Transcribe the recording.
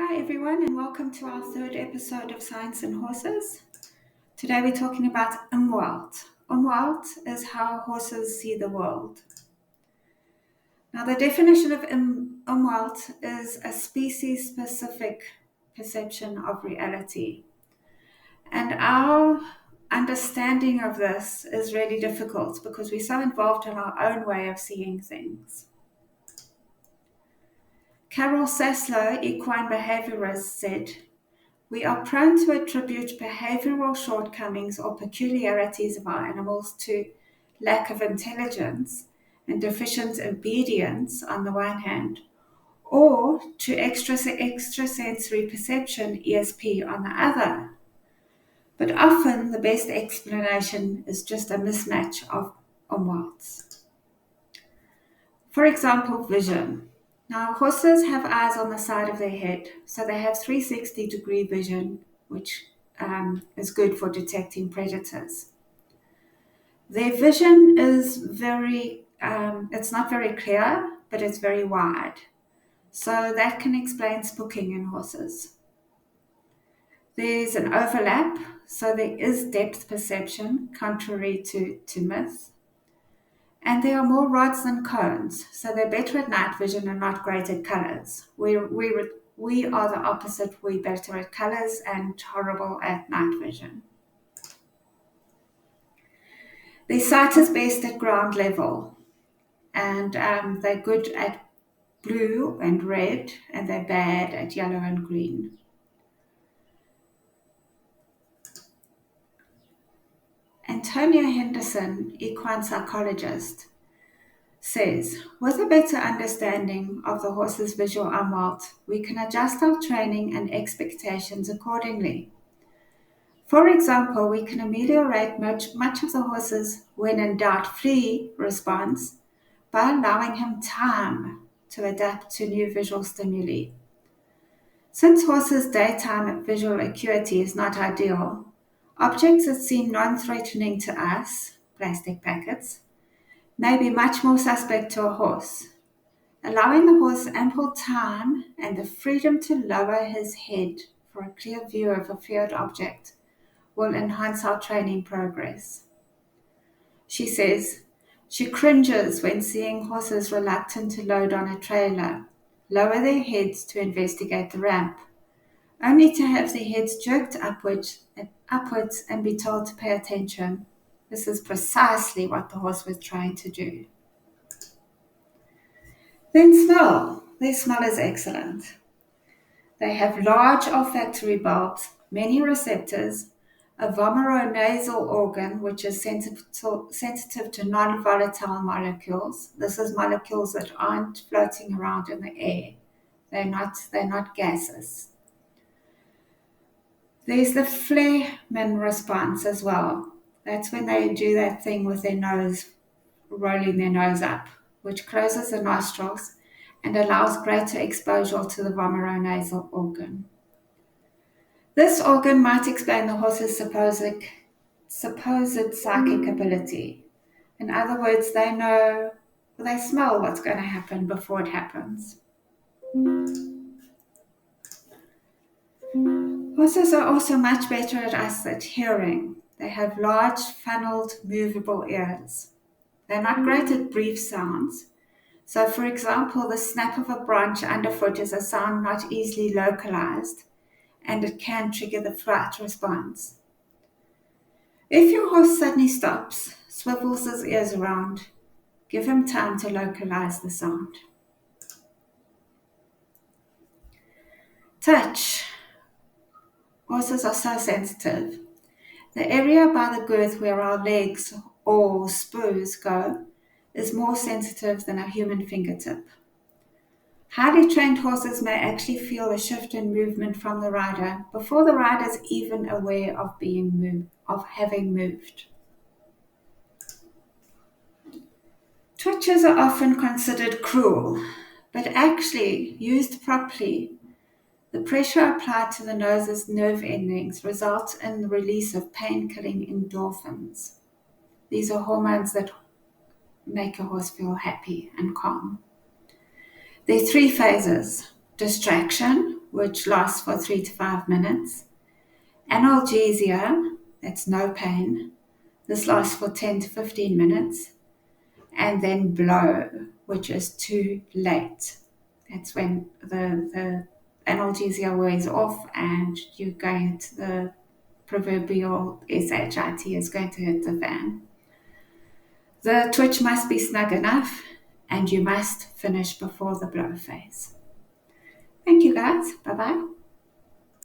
Hi, everyone, and welcome to our third episode of Science and Horses. Today we're talking about Umwelt. Umwelt is how horses see the world. Now, the definition of Umwelt is a species specific perception of reality. And our understanding of this is really difficult because we're so involved in our own way of seeing things. Carol Saslow, equine behaviorist, said, "We are prone to attribute behavioral shortcomings or peculiarities of our animals to lack of intelligence and deficient obedience on the one hand, or to extrasensory perception, ESP, on the other. But often the best explanation is just a mismatch of umwelts. For example, vision. Now, horses have eyes on the side of their head, so they have 360-degree vision, which is good for detecting predators. Their vision is it's not very clear, but it's very wide. So that can explain spooking in horses. There's an overlap, so there is depth perception, contrary to myth. And there are more rods than cones, so they're better at night vision and not great at colors. We are the opposite. We're better at colors and horrible at night vision. Their sight is best at ground level, and they're good at blue and red, and they're bad at yellow and green. Antonia Henderson, equine psychologist, says, with a better understanding of the horse's visual umwelt, we can adjust our training and expectations accordingly. For example, we can ameliorate much of the horse's when in doubt flee response by allowing him time to adapt to new visual stimuli. Since horses' daytime visual acuity is not ideal, objects that seem non-threatening to us, plastic packets, may be much more suspect to a horse. Allowing the horse ample time and the freedom to lower his head for a clear view of a feared object will enhance our training progress. She says, she cringes when seeing horses reluctant to load on a trailer, lower their heads to investigate the ramp, only to have their heads jerked upwards and be told to pay attention. This is precisely what the horse was trying to do. Then smell. Their smell is excellent. They have large olfactory bulbs, many receptors, a vomeronasal organ, which is sensitive to non-volatile molecules. This is molecules that aren't floating around in the air. They're not gases. There's the Flehmen response as well. That's when they do that thing with their nose, rolling their nose up, which closes the nostrils and allows greater exposure to the vomeronasal organ. This organ might explain the horse's supposed psychic ability. In other words, they smell what's going to happen before it happens. Horses are also much better at us at hearing. They have large, funneled, movable ears. They're not great at brief sounds. So, for example, the snap of a branch underfoot is a sound not easily localized, and it can trigger the flight response. If your horse suddenly stops, swivels his ears around, give him time to localize the sound. Touch. Horses are so sensitive. The area by the girth where our legs or spurs go is more sensitive than a human fingertip. Highly trained horses may actually feel a shift in movement from the rider before the rider is even aware of having moved. Twitches are often considered cruel, but actually, used properly, the pressure applied to the nose's nerve endings results in the release of pain-killing endorphins. These are hormones that make a horse feel happy and calm. There are three phases: distraction, which lasts for 3 to 5 minutes. Analgesia, that's no pain. This lasts for 10 to 15 minutes. And then blow, which is too late. That's when the analgesia wears off and you're going to the proverbial SHIT is going to hit the fan. The twitch must be snug enough and you must finish before the blow phase. Thank you guys. Bye bye.